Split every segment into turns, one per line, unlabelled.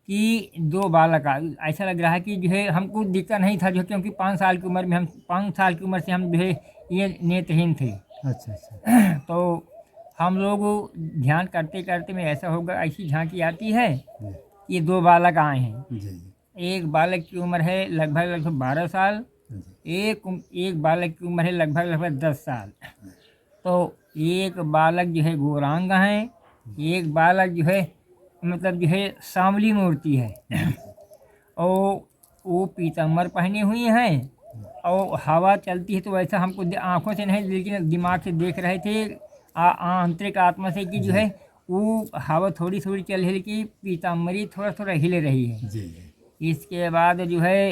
कि दो बालक ऐसा लग रहा है कि जो है हमको दिखता नहीं था, जो क्योंकि 5 साल की उम्र में हम 5 साल की उम्र से हम जो है ये नेत्रहीन थे।
अच्छा अच्छा।
तो हम लोग ध्यान करते करते में ऐसा होगा, ऐसी झांकी आती है, ये दो बालक आए हैं।
जी जी
एक बालक की उम्र है लगभग लगभग 12 साल,
जी।
एक बालक की उम्र है लगभग लगभग 10 साल। तो एक बालक जो है गौरांग है, एक बालक जो है मतलब जो है सांवली मूर्ति है। और वो पीताम्बर पहने हुए हैं, और हवा चलती है तो वैसा हमको आंखों से नहीं लेकिन दिमाग से देख रहे थे, आंतरिक आत्मा से, कि जो
जी
है वो हवा थोड़ी थोड़ी चल रही है कि पीताम्बरी थोड़ा थोड़ा हिले रही है।
जी जी।
इसके बाद जो है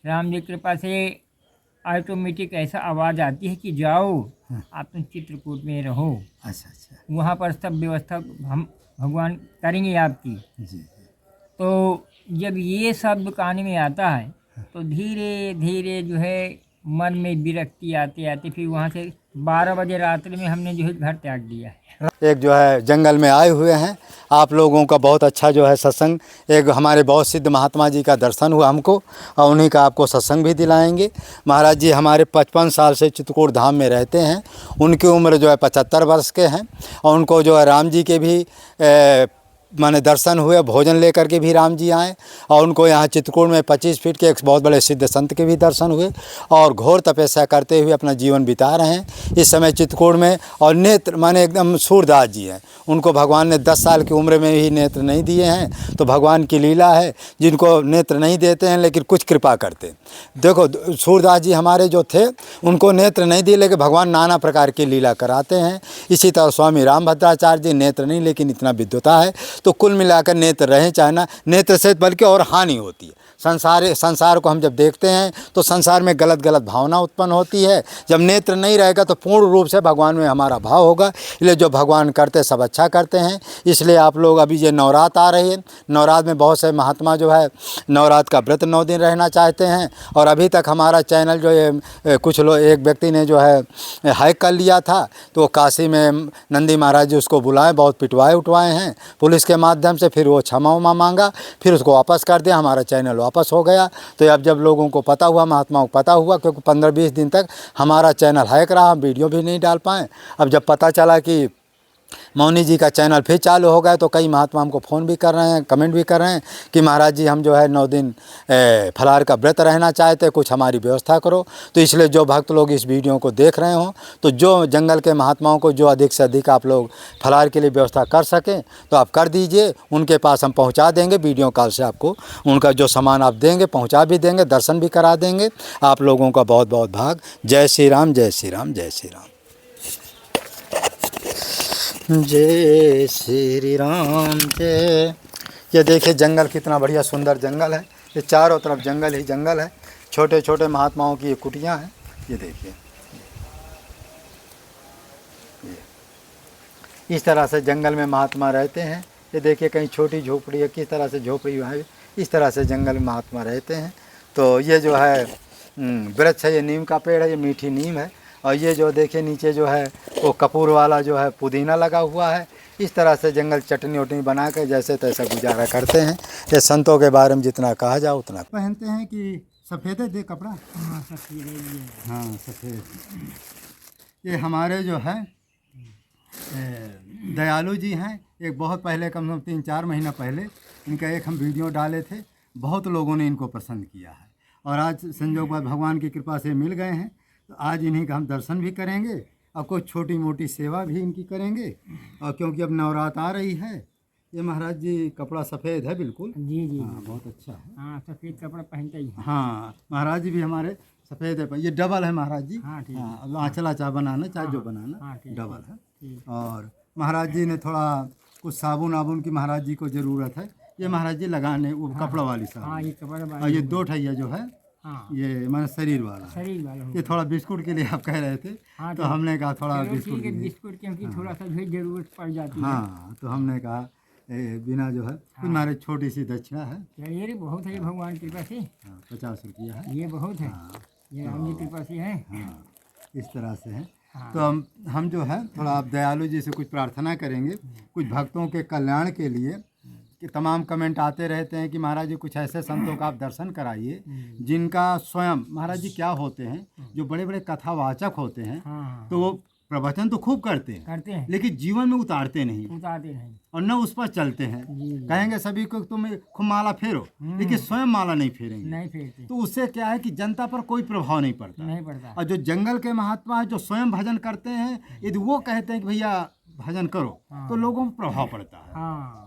राम जी की कृपा से ऑटोमेटिक ऐसा आवाज़ आती है कि जाओ
हाँ।
आप तुम चित्रकूट में रहो,
अच्छा अच्छा।
वहाँ पर सब व्यवस्था हम भगवान करेंगे आपकी।
जी जी।
तो जब ये शब्द कान में आता है तो धीरे धीरे जो है मन में विरक्ति आते आते फिर वहाँ से 12 बजे रात्रि में हमने जो है घर त्याग दिया है।
एक जो है जंगल में आए हुए हैं, आप लोगों का बहुत अच्छा जो है सत्संग, एक हमारे बहुत सिद्ध महात्मा जी का दर्शन हुआ हमको, और उन्हीं का आपको सत्संग भी दिलाएंगे। महाराज जी हमारे 55 साल से चित्रकूट धाम में रहते हैं, उनकी उम्र जो है 75 वर्ष के हैं, और उनको जो है राम जी के भी माने दर्शन हुए, भोजन लेकर के भी राम जी आए, और उनको यहाँ चित्रकूट में 25 फीट के एक बहुत बड़े सिद्ध संत के भी दर्शन हुए, और घोर तपस्या करते हुए अपना जीवन बिता रहे हैं इस समय चित्रकूट में। और नेत्र माने एकदम सूरदास जी हैं, उनको भगवान ने 10 साल की उम्र में ही नेत्र नहीं दिए हैं, तो भगवान की लीला है, जिनको नेत्र नहीं देते हैं लेकिन कुछ कृपा करते हैं। देखो सूरदास जी हमारे जो थे, उनको नेत्र नहीं दिए लेकिन भगवान नाना प्रकार की लीला कराते हैं। इसी तरह स्वामी रामभद्राचार्य जी, नेत्र नहीं लेकिन इतना विद्वता है, तो कुल मिलाकर नेत्र रहें चाहे ना, नेत्र से बल्कि और हानि होती है। संसार को हम जब देखते हैं तो संसार में गलत गलत भावना उत्पन्न होती है। जब नेत्र नहीं रहेगा तो पूर्ण रूप से भगवान में हमारा भाव होगा। इसलिए जो भगवान करते सब अच्छा करते हैं। इसलिए आप लोग अभी ये नवरात्र आ रही है, नवरात्र में बहुत से महात्मा जो है नवरात्र का व्रत 9 दिन रहना चाहते हैं। और अभी तक हमारा चैनल जो है कुछ लोग, एक व्यक्ति ने जो है हैक कर लिया था, तो काशी में नंदी महाराज जी उसको बुलाए, बहुत पिटवाए उठवाए हैं पुलिस के माध्यम से, फिर वो क्षमा उमा मांगा, फिर उसको वापस कर दिया, हमारा चैनल वापस हो गया। तो अब जब लोगों को पता हुआ, महात्माओं को पता हुआ, क्योंकि 15-20 दिन तक हमारा चैनल हैक रहा, हम वीडियो भी नहीं डाल पाए। अब जब पता चला कि मौनी जी का चैनल फिर चालू हो गया, तो कई महात्मा हमको फ़ोन भी कर रहे हैं, कमेंट भी कर रहे हैं कि महाराज जी हम जो है 9 दिन फलाहार का व्रत रहना चाहते, कुछ हमारी व्यवस्था करो। तो इसलिए जो भक्त लोग इस वीडियो को देख रहे हों, तो जो जंगल के महात्माओं को जो अधिक से अधिक आप लोग फलाहार के लिए व्यवस्था कर सकें तो आप कर दीजिए। उनके पास हम पहुँचा देंगे, वीडियो कॉल से आपको उनका जो सामान आप देंगे पहुँचा भी देंगे, दर्शन भी करा देंगे। आप लोगों का बहुत बहुत भाग। जय श्री राम, जय श्री राम, जय श्री राम, जय श्री राम। जय। ये देखिए जंगल कितना बढ़िया सुंदर जंगल है, ये चारों तरफ जंगल ही जंगल है। छोटे छोटे महात्माओं की ये कुटियाँ हैं, ये देखिए, इस तरह से जंगल में महात्मा रहते हैं। ये देखिए कहीं छोटी झोपड़ी है, किस तरह से झोपड़ी है, इस तरह से जंगल में महात्मा रहते हैं। तो ये जो है वृक्ष है, ये नीम का पेड़ है, ये मीठी नीम है। और ये जो देखिए नीचे जो है वो कपूर वाला जो है पुदीना लगा हुआ है। इस तरह से जंगल चटनी वटनी बना के जैसे तैसे गुजारा करते हैं। ये संतों के बारे में जितना कहा जाए उतना। पहनते हैं कि सफ़ेद है दे कपड़ा?
हाँ सफ़ेद है ये।
हाँ सफ़ेद। ये हमारे जो है दयालु जी हैं, एक बहुत पहले कम से कम 3-4 महीना पहले इनका एक हम वीडियो डाले थे, बहुत लोगों ने इनको पसंद किया है। और आज संजोग बाद भगवान की कृपा से मिल गए हैं, तो आज इन्हीं का हम दर्शन भी करेंगे और कुछ छोटी मोटी सेवा भी इनकी करेंगे। और क्योंकि अब नवरात्र आ रही है, ये महाराज जी कपड़ा सफ़ेद है बिल्कुल।
जी जी।
हाँ बहुत अच्छा है।
हाँ सफ़ेद कपड़ा पहनते ही।
हाँ महाराज जी भी हमारे सफ़ेद है, ये डबल है महाराज जी।
हाँ ठीक।
हाँ अब आँचला चाहे बनाना चाहे जो बनाना,
हाँ ठीक
डबल है।
ठीक।
और महाराज जी ने थोड़ा कुछ साबुन आबुन की महाराज जी को ज़रूरत है। ये महाराज जी लगाने वो कपड़ा वाली
हाँ
साबुन।
ये कपड़ा
और
वाली।
ये 2 ठैया जो है
हाँ
ये माने शरीर वाला है।
शरीर वाला
ये थोड़ा बिस्कुट के लिए आप कह रहे थे,
हाँ
तो हमने कहा थोड़ा
चलो
बिस्कुट
ठीक
के
है,
लिए।
बिस्कुट क्योंकि थोड़ा सा भी ज़रूरत पड़ जाती है।
हाँ तो हमने कहा बिना जो है कुछ हमारे छोटी सी दक्षिणा है।
चलिए ये बहुत है भगवान की कृपा से।
हाँ 50 रुपया है।
ये बहुत है।
हाँ
ये राम जी की कृपा से है।
हाँ इस तरह से है।
हाँ।
तो हम जो है थोड़ा आप दयालु जी से कुछ प्रार्थना करेंगे, कुछ भक्तों के कल्याण के लिए, कि तमाम कमेंट आते रहते हैं कि महाराज जी कुछ ऐसे संतों का आप दर्शन कराइए जिनका स्वयं महाराज जी क्या होते हैं, जो बड़े बड़े कथावाचक होते हैं,
हाँ
तो वो प्रवचन तो खूब करते हैं लेकिन जीवन में उतारते नहीं और न उस पर चलते हैं। कहेंगे सभी को तुम खूब माला फेरो, लेकिन स्वयं माला नहीं फेरेंगे,
नहीं फेरते,
तो उससे क्या है कि जनता पर कोई प्रभाव नहीं पड़ता। और जो जंगल के महात्मा है जो स्वयं भजन करते हैं, यदि वो कहते हैं कि भैया भजन करो, तो लोगों पर प्रभाव पड़ता है।
हाँ।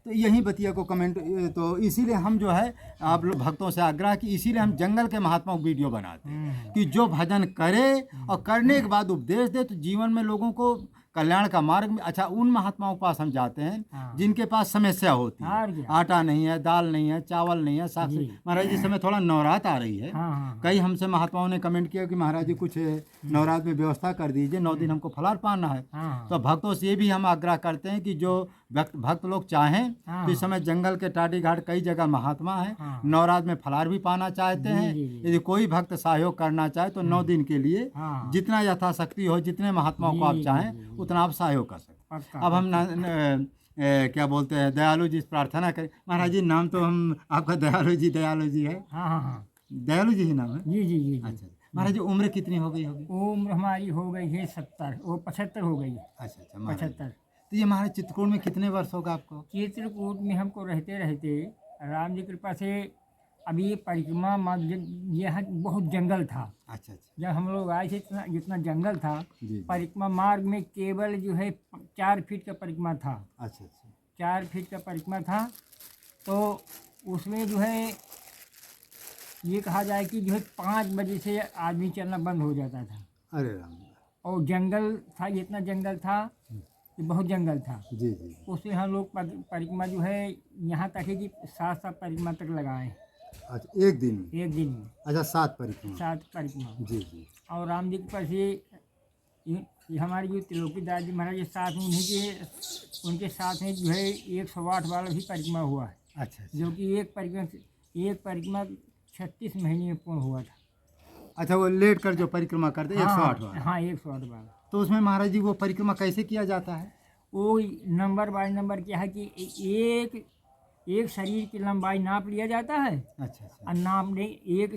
तो यही बतिया को कमेंट, तो इसीलिए हम जो है आप लोग भक्तों से आग्रह कि इसीलिए हम जंगल के महात्माओं को वीडियो बनाते हैं कि जो भजन करे और करने के बाद उपदेश दे, तो जीवन में लोगों को कल्याण का मार्ग में। अच्छा, उन महात्माओं के पास हम जाते हैं जिनके पास समस्या होती है, आटा नहीं है, दाल नहीं है, चावल नहीं है, साग सब्जी। महाराज जी समय थोड़ा नवरात आ रही है, कई हमसे महात्माओं ने कमेंट किया कि महाराज जी कुछ नवरात में व्यवस्था कर दीजिए, 9 दिन हमको फलार पाना है। तो भक्तों से ये भी हम आग्रह करते हैं कि जो भक्त लोग चाहें तो इस समय जंगल के टाटी घाट कई जगह महात्मा है, नवरात में फलार भी पाना चाहते हैं। यदि कोई भक्त सहयोग करना चाहे तो 9 दिन के लिए जितना यथाशक्ति हो, जितने महात्माओं को आप चाहें उतना आप सहयोग कर सकते। अब हम क्या बोलते हैं, दयालु जी से प्रार्थना करें। महाराज जी नाम तो हम आपका दयालु जी है। दयालु जी ही नाम है।
जी।
अच्छा महाराज जी, उम्र कितनी हो गई होगी?
उम्र हमारी हो गई है 70, वो 75 हो गई है।
अच्छा
75।
तो ये महाराज चित्रकूट में कितने वर्ष होगा आपको?
चित्रकूट में हमको रहते रहते राम जी कृपा से अभी परिक्रमा यहाँ बहुत जंगल था।
अच्छा।
जब हम लोग आए थे जितना जंगल था, परिक्रमा मार्ग में केवल जो है 4 फीट का परिक्रमा था।
अच्छा।
4 फीट का परिक्रमा था, तो उसमें जो है ये कहा जाए कि जो है 5 बजे से आदमी चलना बंद हो जाता था।
अरे राम।
और जंगल था, इतना जंगल था कि बहुत जंगल था।
जी।
उसमें हम लोग परिक्रमा जो है यहाँ तक है कि 7 परिक्रमा तक लगाए।
अच्छा, एक दिन में? अच्छा, 7 परिक्रमा।
7 परिक्रमा।
जी। और
राम जी के पास ये हमारे जो त्रिलोकी दास जी महाराज साथ में उन्हीं के, उनके साथ में जो है 108 वाला भी परिक्रमा हुआ है।
अच्छा।
जो कि एक परिक्रमा 36 महीने में पूर्ण हुआ था।
अच्छा, वो लेट कर जो परिक्रमा करते 108 वाला?
हाँ 108 वाला।
तो उसमें महाराज जी वो परिक्रमा कैसे किया जाता है?
वो नंबर बाय नंबर क्या है कि एक शरीर की लंबाई नाप लिया जाता है।
अच्छा।
और नाप नहीं, एक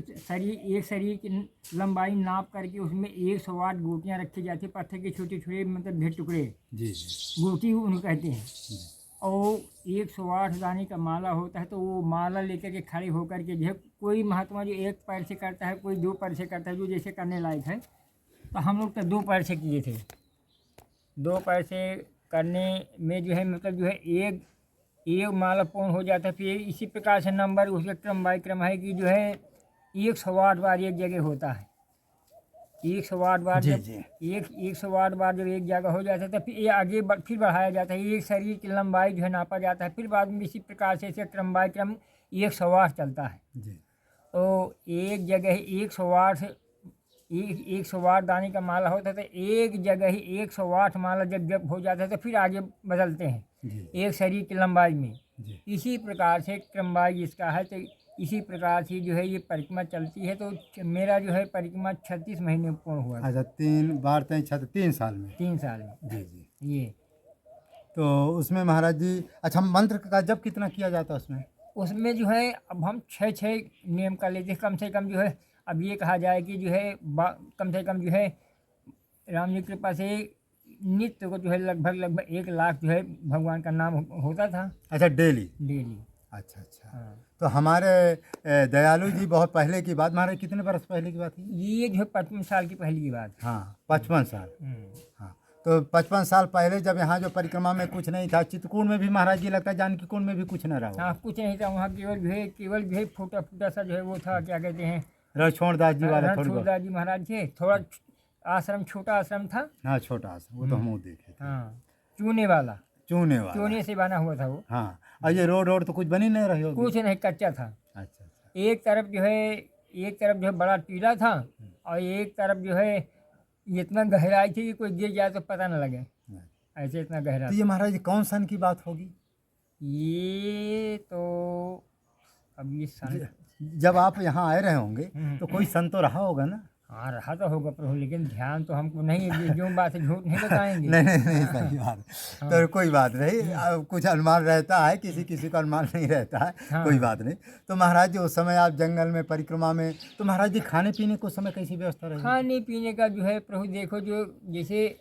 शरीर की लंबाई नाप करके उसमें 108 गोटियाँ रखी जाती है, पत्थर के छोटे छोटे मतलब भेद टुकड़े।
जी।
गोटी उन्हें कहते हैं। और 108 दाने का माला होता है, तो वो माला लेकर के खड़े होकर के जो है, कोई महात्मा जो 1 पैर से करता है, कोई 2 पैर से करता है, जो जैसे करने लायक है। तो हम लोग तो 2 पैर से किए थे। 2 पैर से करने में जो है मतलब जो है एक माला पूर्ण हो जाता है। फिर इसी प्रकार से नंबर उसके क्रम बाय क्रम है कि जो है 108 बार एक जगह होता है। 108 बार जब 108 बार जब एक जगह हो जाता है, तो फिर ये आगे फिर बढ़ाया जाता है। एक शरीर की लंबाई जो है नापा जाता है, फिर बाद में इसी प्रकार से इसे क्रम बाय क्रम 108 चलता है। तो एक जगह 108 दाने का माला होता है, तो एक जगह ही 108 माला जब हो जाता है, तो फिर आगे बदलते हैं एक शरीर की लंबाई में। इसी प्रकार से क्रमवाइज इसका है। तो इसी प्रकार से जो है ये परिक्रमा चलती है। तो मेरा जो है परिक्रमा 36 महीने में पूर्ण हुआ।
अच्छा, 3 बार 3 साल में?
3 साल में।
जी।
ये
तो उसमें महाराज जी, अच्छा मंत्र का जब कितना किया जाता है
उसमें जो है अब हम 6 नियम कर लेते हैं कम से कम। जो है अब ये कहा जाए कि जो है कम से कम जो है राम जी की कृपा से नित्य को जो है लगभग 1 लाख जो है भगवान का नाम होता था।
अच्छा, डेली? अच्छा।
हाँ।
तो हमारे दयालु जी बहुत पहले की बात, महाराज कितने बरस पहले की बात है
ये जो है 55 साल की पहले की बात।
हाँ 55 साल। हाँ, तो 55 साल पहले जब यहाँ जो परिक्रमा में कुछ नहीं था, चित्रकूट में भी महाराज जी लगता है जानकी कुंड में भी कुछ न रहा।
हाँ, कुछ नहीं था वहाँ। केवल जो है फूटा सा जो है वो था, क्या कहते हैं,
रणछोड़ दास जी वाला।
रणछोड़ दास जी महाराज थे। थोड़ा आश्रम, छोटा आश्रम था।
हाँ, छोटा आश्रम, वो तो हम देखे थे।
हाँ, चूने वाला चूने से बना हुआ था वो।
हाँ, और ये रोड तो कुछ बनी नहीं रही होगी?
कुछ नहीं, कच्चा था।
अच्छा।
एक तरफ जो है बड़ा टीला था, और एक तरफ जो है इतना गहराई थी कि कोई गिर जाए तो पता न लगे, ऐसे इतना गहरा।
तो ये महाराज कौन सन की बात होगी?
ये तो अब ये सन,
जब आप यहाँ आए रहे होंगे तो कोई सन तो रहा होगा ना?
हाँ रहा तो होगा प्रभु, लेकिन ध्यान तो हमको नहीं है, जो बात है झूठ नहीं बताएंगे।
नहीं नहीं नहीं, सही बात है। तो कोई बात नहीं, अब कुछ अनुमान रहता है, किसी किसी का अनुमान नहीं रहता है,
हाँ।
कोई बात नहीं। तो महाराज जी उस समय आप जंगल में परिक्रमा में, तो महाराज जी खाने पीने को उस समय कैसी व्यवस्था रही?
खाने पीने का जो है प्रभु देखो, जो जैसे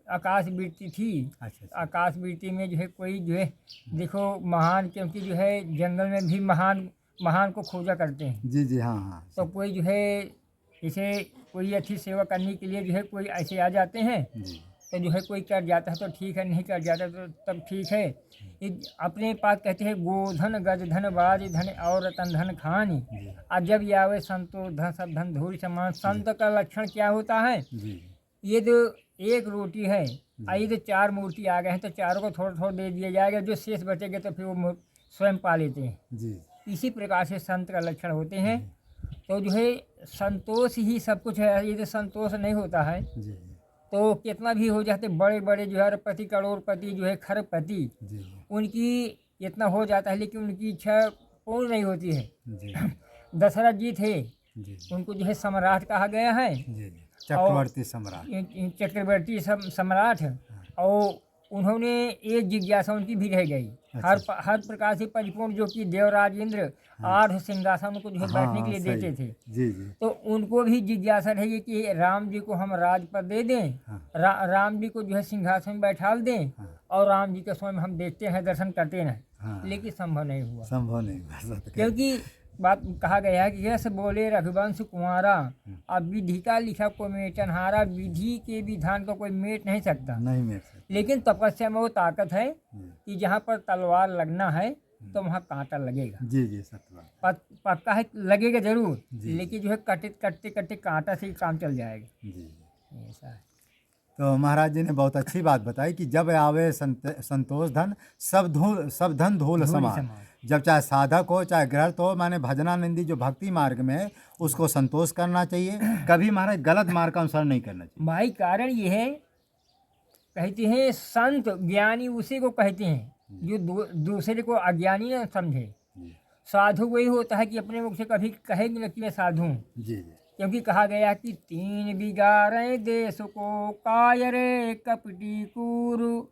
आकाश वृत्ति थी,
अच्छा अच्छा।
आकाश वृत्ति में जो है कोई जो है देखो महान, क्योंकि जो है जंगल में भी महान महान को खोजा करते हैं।
जी जी, हाँ हाँ।
तो कोई जो है जैसे कोई अच्छी सेवा करने के लिए जो है कोई ऐसे आ जाते हैं,
जी
तो जो है कोई कर जाता है तो ठीक है, नहीं कर जाता तो तब ठीक है। ये अपने पास कहते हैं गोधन गजधन बाज धन और रतन धन खानी,
जी
और जब ये आवे संतोष धन सब धन धूल समान। संत का लक्षण क्या होता है?
जी
ये जो एक रोटी है, और ये जो 4 मूर्ति आ गए हैं, तो चारों को थोड़ा थोड़ा दे दिया जाएगा, जो शेष बचेगा तो फिर वो स्वयं पा लेते हैं।
जी
इसी प्रकार से संत का लक्षण होते हैं। तो जो है संतोष ही सब कुछ है। ये जो संतोष नहीं होता है
जी
तो कितना भी हो जाते, बड़े बड़े जो है अरबपति करोड़पति जो है खरबपति,
जी
उनकी इतना हो जाता है, लेकिन उनकी इच्छा पूर्ण नहीं होती है।
जी
दशरथ जी थे,
जी
उनको जो है सम्राट कहा गया है,
जी, चक्रवर्ती सम्राट।
चक्रवर्ती सम्राट, और उन्होंने एक जिज्ञासा उनकी भी रह गई। हर प्रकार से परिपूर्ण, जो कि देवराज इंद्र 8 सिंहासन को जो है बैठने के लिए
सही।
देते थे,
जी जी
तो उनको भी जिज्ञासा रही कि राम जी को हम राजपद दे दें, राम जी को जो है सिंहासन में बैठा दें, और राम जी के स्वयं हम देखते हैं, दर्शन करते हैं।
हाँ।
लेकिन संभव नहीं हुआ,
संभव नहीं हुआ, सत्य कह-
क्योंकि बात कहा गया है कि यस बोले रघुवंश कुंवारा, अब विधि का लिखा को मेटनहारा। विधि के विधान को कोई मेट नहीं सकता,
नहीं मेरे से।
लेकिन तपस्या में वो ताकत है कि जहाँ पर तलवार लगना है तो वहाँ कांटा लगेगा।
जी जी, सत्य बात।
पक्का है, लगेगा जरूर,
जी।
लेकिन जो है कटते कटते कांटा से ही काम चल जाएगा।
जी
ऐसा है।
तो महाराज जी ने बहुत अच्छी बात बताई कि जब आवे संतोष धन सब धन धूल समान।
समान।
जब चाहे साधक हो चाहे गृहस्थ हो, माने भजनानंदी जो भक्ति मार्ग में है उसको संतोष करना चाहिए, कभी महाराज गलत मार्ग का अनुसरण नहीं करना चाहिए।
भाई कारण ये है, कहते हैं संत ज्ञानी उसी को कहते हैं जो दूसरे को अज्ञानी न समझे।
जी
साधु वही होता है कि अपने मुख से कभी कहेगी न कि मैं साधु हूँ,
जी जी
क्योंकि कहा गया कि 3 बिगाड़े देश को कायरे कपटी कूरु,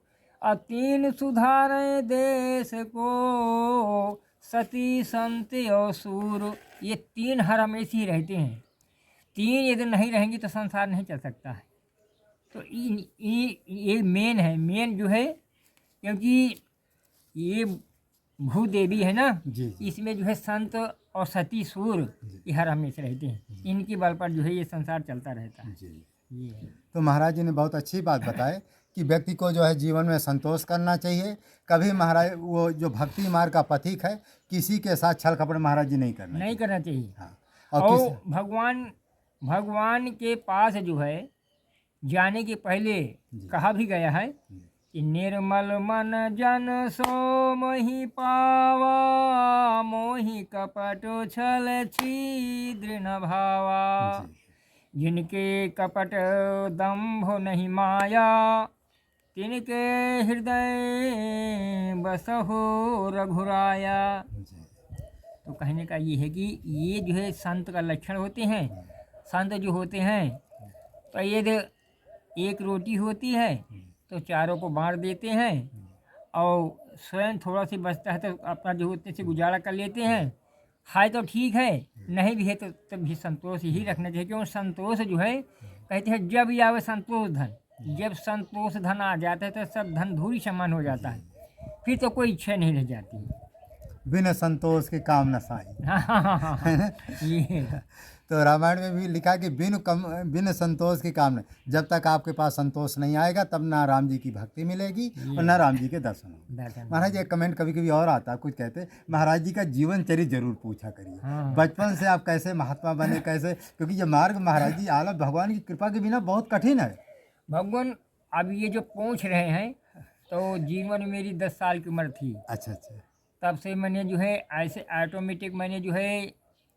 और 3 सुधारे देश को सती संत और सूर। ये 3 हर हमेशा ही रहते हैं। 3 यदि नहीं रहेंगी तो संसार नहीं चल सकता है। तो ये मेन है, मेन जो है, क्योंकि ये भूदेवी है ना,
जी जी
इसमें जो है संत और सती सूर ये हर हमेशा रहते हैं। इनके बल पर जो है ये संसार चलता रहता है।
जी।
ये है।
तो महाराज जी ने बहुत अच्छी बात बताई कि व्यक्ति को जो है जीवन में संतोष करना चाहिए। कभी महाराज वो जो भक्ति मार्ग का पथिक है, किसी के साथ छल कपट महाराज जी नहीं करना
नहीं करना चाहिए।
चाहिए। हाँ।
और भगवान के पास जो है जाने के पहले कहा भी गया है कि निर्मल मन जन सो मोहि पावा, मोहि कपट छल छिद्र न भावा। जिनके कपट दंभ नहीं माया, तिनके हृदय बसहो रघुराया। तो कहने का ये है कि ये जो है संत का लक्षण होते हैं। संत जो होते हैं तो ये एक रोटी होती है तो चारों को बांट देते हैं, और स्वयं थोड़ा सी बचता है तो अपना जो होते से गुजारा कर लेते हैं। है तो ठीक है, नहीं भी है तो तब भी संतोष ही रखना चाहिए। क्यों? संतोष जो है कहते हैं जब ये आवे संतोष धन, जब संतोष धन आ जाता है तो सब धन धूल समान हो जाता है, फिर तो कोई इच्छा नहीं रह जाती।
बिन संतोष के काम न साई।
हाँ, ये
तो रामायण में भी लिखा कि बिन संतोष के काम नहीं। जब तक आपके पास संतोष नहीं आएगा तब ना राम जी की भक्ति मिलेगी और ना राम जी के दर्शन होंगे। महाराज एक कमेंट कभी कभी और आता है, कुछ कहते महाराज जी का जीवन चरित्र जरूर पूछा करिए।
हाँ।
बचपन से आप कैसे महात्मा बने, कैसे, क्योंकि ये मार्ग महाराज जी आला भगवान की कृपा के बिना बहुत कठिन है।
भगवान अब ये जो पूछ रहे हैं, तो जीवन में मेरी 10 साल की उम्र थी।
अच्छा अच्छा।
तब से मैंने जो है ऐसे ऑटोमेटिक मैंने जो है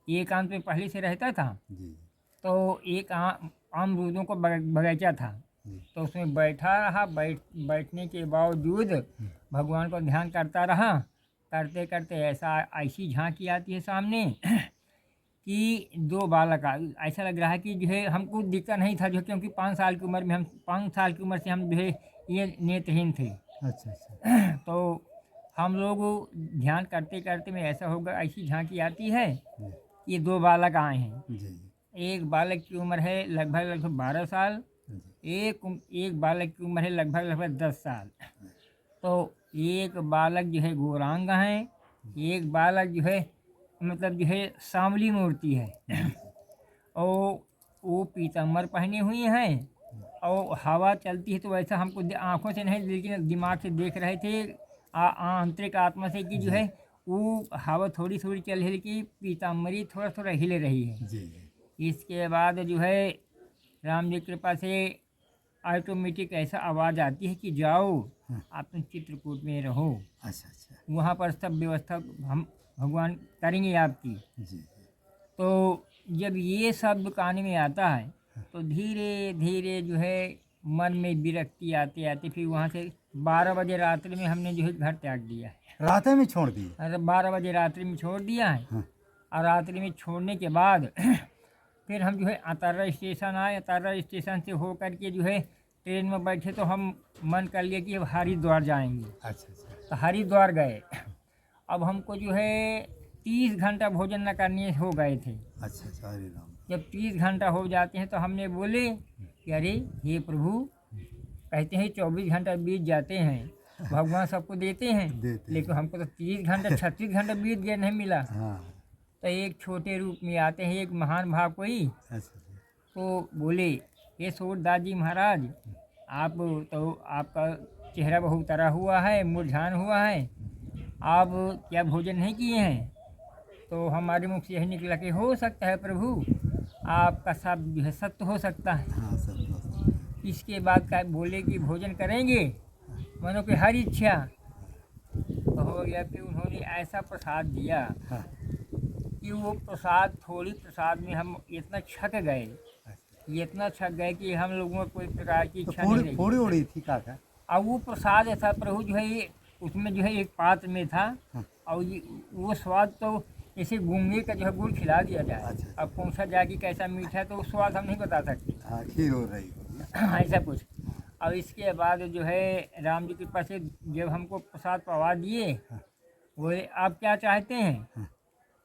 एकांत में पहले से रहता था।
जी
तो एक अमरूदों को बगीचा था, तो उसमें बैठा रहा। बैठने के बावजूद भगवान को ध्यान करता रहा। करते करते ऐसी झांकी आती है सामने कि दो बालक ऐसा लग रहा है कि जो है हमको दिखता नहीं था, जो क्योंकि 5 साल की उम्र में हम 5 साल की उम्र से हम जो है ये नेत्रहीन थे।
अच्छा अच्छा।
तो हम लोग ध्यान करते करते में ऐसा होगा, ऐसी झांकी आती है, ये दो बालक आए हैं।
जी जी
एक बालक की उम्र है लगभग लगभग 12 साल,
जी
एक बालक की उम्र है लगभग लगभग 10 साल। तो एक बालक जो है गौरांग है, एक बालक जो है मतलब जो है सांवली मूर्ति है। और वो पीताम्बर पहने हुए हैं, और हवा चलती है तो वैसा हमको आंखों से नहीं लेकिन दिमाग से देख रहे थे, आंतरिक आत्मा से कि जो है वो हवा थोड़ी थोड़ी चल रही है कि पीताम्बरी थोड़ा थोड़ा हिले रही है।
जी जी।
इसके बाद जो है राम जी की कृपा से ऑटोमेटिक ऐसा आवाज़ आती है कि जाओ आप तुम चित्रकूट में रहो,
अच्छा अच्छा।
वहाँ पर सब व्यवस्था हम भगवान करेंगे आपकी।
जी जी
तो जब ये सब कान में आता है तो धीरे धीरे जो है मन में विरक्ति आते आते फिर वहाँ से 12 बजे रात्रि में हमने जो है घर त्याग दिया है।
रात में छोड़ दिए।
अरे 12 बजे रात्रि में छोड़ दिया है।
हाँ।
और रात्रि में छोड़ने के बाद फिर हम जो है अतारा स्टेशन आए, अतारा स्टेशन से होकर के जो है ट्रेन में बैठे तो हम मन कर लिए कि अब हरिद्वार जाएंगे।
अच्छा अच्छा।
तो हरिद्वार गए। अब हमको जो है 30 घंटा भोजन न करने हो गए थे।
अच्छा अच्छा। हरे राम।
जब 30 घंटा हो जाते हैं तो हमने बोले कि अरे हे प्रभु, कहते हैं 24 घंटा बीत जाते हैं, भगवान सबको देते हैं,
देते हैं।
लेकिन हमको तो 30 घंटा 36 घंटा बीत गए, नहीं मिला।
हाँ।
तो एक छोटे रूप में आते हैं एक महान भाव कोई,
अच्छा अच्छा।
तो बोले ये सूरदास जी महाराज, आप तो आपका चेहरा बहुत तरा हुआ है, मुरझान हुआ है, आप क्या भोजन नहीं किए हैं? तो हमारे मुख से यही निकला कि हो सकता है प्रभु, आपका सब जो है सत्य हो सकता है।
हाँ सब लोग।
इसके बाद का बोले कि भोजन करेंगे, मनो की हर इच्छा। तो हो गया। फिर उन्होंने ऐसा प्रसाद दिया
हाँ।
कि वो प्रसाद, थोड़ी प्रसाद में हम इतना छक गए, इतना छक गए कि हम लोगों को कोई प्रकार की
तो
इच्छा नहीं रही।
फोड़ी उड़ी थी काका।
और वो प्रसाद ऐसा प्रभु जो है ये उसमें जो है एक पात्र में था,
हाँ।
और ये वो स्वाद तो जैसे गूंगे का जो है गुड़ खिला दिया जाए।
अच्छा।
अब पूछा जाए कि कैसा मीठा है तो वो स्वाद हम नहीं बता सकते।
हाँ खीर हो रही होगी।
ऐसा कुछ। और इसके बाद जो है राम जी की कृपा से जब हमको प्रसाद पवा दिए, बोले आप क्या चाहते हैं,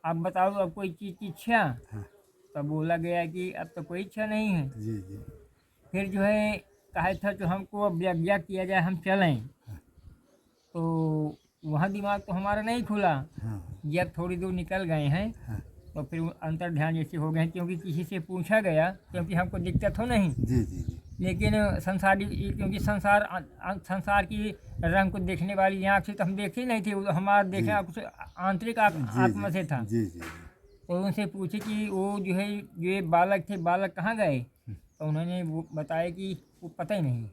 आप बताओ, अब कोई चीज़ की इच्छा?
हाँ।
तब बोला गया कि अब तो कोई इच्छा नहीं है।
जी जी।
फिर जो है कहा था तो हमको अब यज्ञ किया जाए, हम चलें। तो वहाँ दिमाग तो हमारा नहीं खुला।
हाँ
जब थोड़ी दूर निकल गए हैं
हाँ।
तो फिर अंतर ध्यान जैसे हो गए हैं, क्योंकि किसी से पूछा गया, क्योंकि हमको दिक्कत हो नहीं,
जी जी जी।
लेकिन संसारी, क्योंकि संसार की रंग को देखने वाली आँख से तो हम देखे नहीं थे, वो हमारा देखना कुछ आंतरिक आत्मा से था।
जी जी जी।
तो उनसे पूछे कि वो जो है जो ये बालक थे, बालक कहाँ गए? तो उन्होंने वो बताया कि वो पता ही नहीं।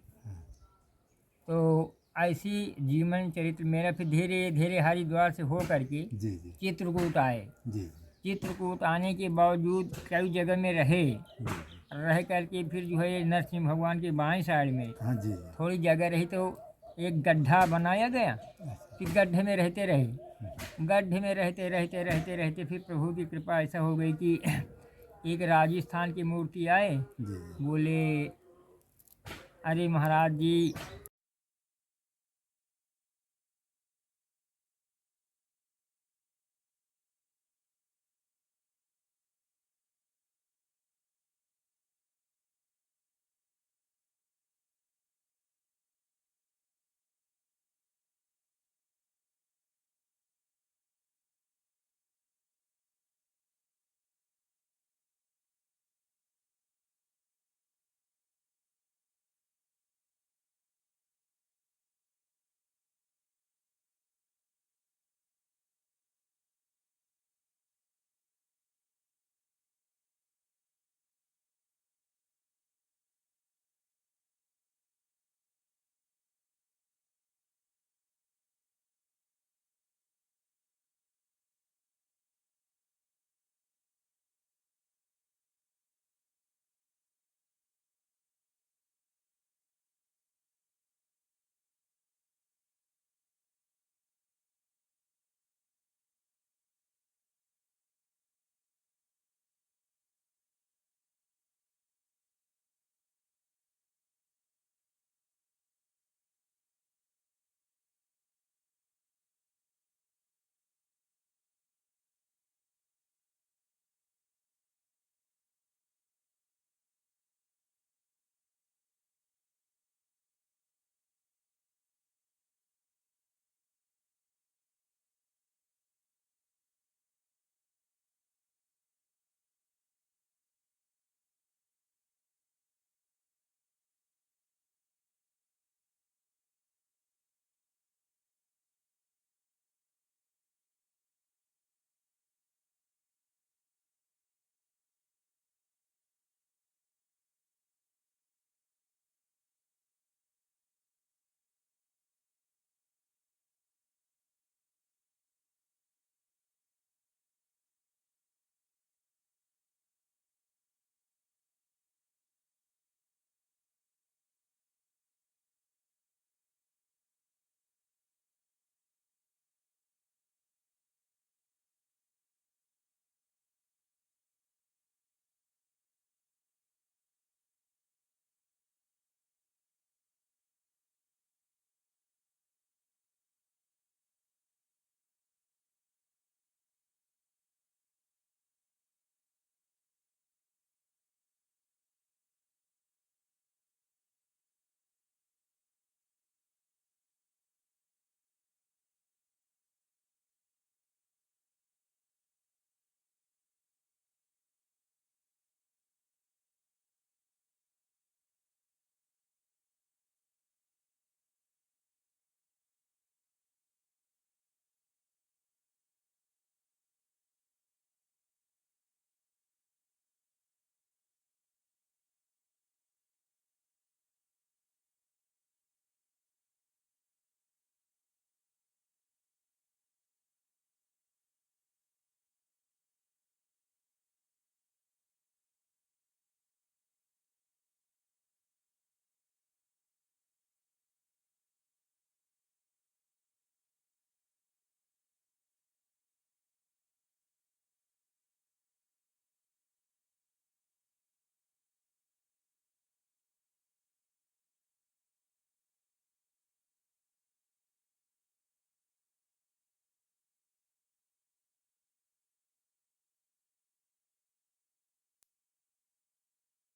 तो ऐसी जीवन चरित्र मेरा फिर धीरे धीरे हरिद्वार से हो करके
जी जी
चित्रकूट आए।
जी
चित्रकूट आने के बावजूद कई जगह में रह करके फिर जो है नरसिंह भगवान के बाएं साइड में
हाँ जी जी।
थोड़ी जगह रही तो एक गड्ढा बनाया गया, फिर गड्ढे में रहते रहे। गड्ढे में रहते रहते रहते रहते फिर प्रभु की कृपा ऐसा हो गई कि एक राजस्थान की मूर्ति आए,
जी
बोले अरे महाराज जी,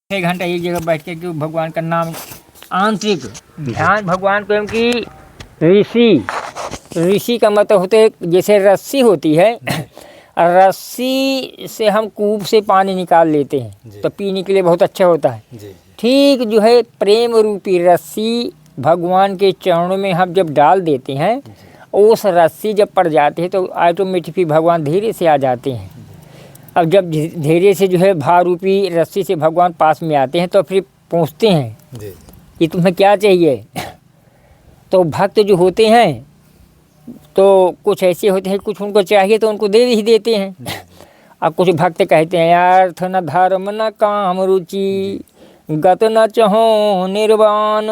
1 घंटा एक जगह बैठ के क्यों भगवान का नाम आंतरिक ध्यान भगवान को कि ऋषि का मतलब होते है जैसे रस्सी होती है रस्सी से हम कूप से पानी निकाल लेते हैं तो पीने के लिए बहुत अच्छा होता है। ठीक जो है प्रेम रूपी रस्सी भगवान के चरणों में हम जब डाल देते हैं उस रस्सी जब पड़ जाती है तो ऑटोमेटिक भगवान धीरे से आ जाते हैं। अब जब धीरे से जो है भार रूपी रस्सी से भगवान पास में आते हैं तो फिर पूछते हैं कि तुम्हें क्या चाहिए। तो भक्त जो होते हैं तो कुछ ऐसे होते हैं कुछ उनको चाहिए तो उनको दे ही देते हैं। अब कुछ भक्त कहते हैं अर्थ न धर्म न काम रुचि गत न चहो निर्वाण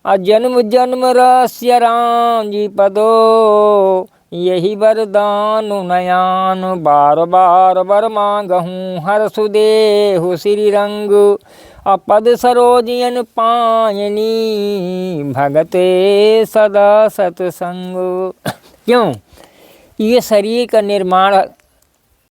अजन्म जन्म रहस्य राम जी पदो यही वरदान नयान बार बार वर मांगहूँ हर सुदेहु श्री रंग अपद सरोजियन पायनी भगते सदा सत्संग। क्यों ये शरीर का निर्माण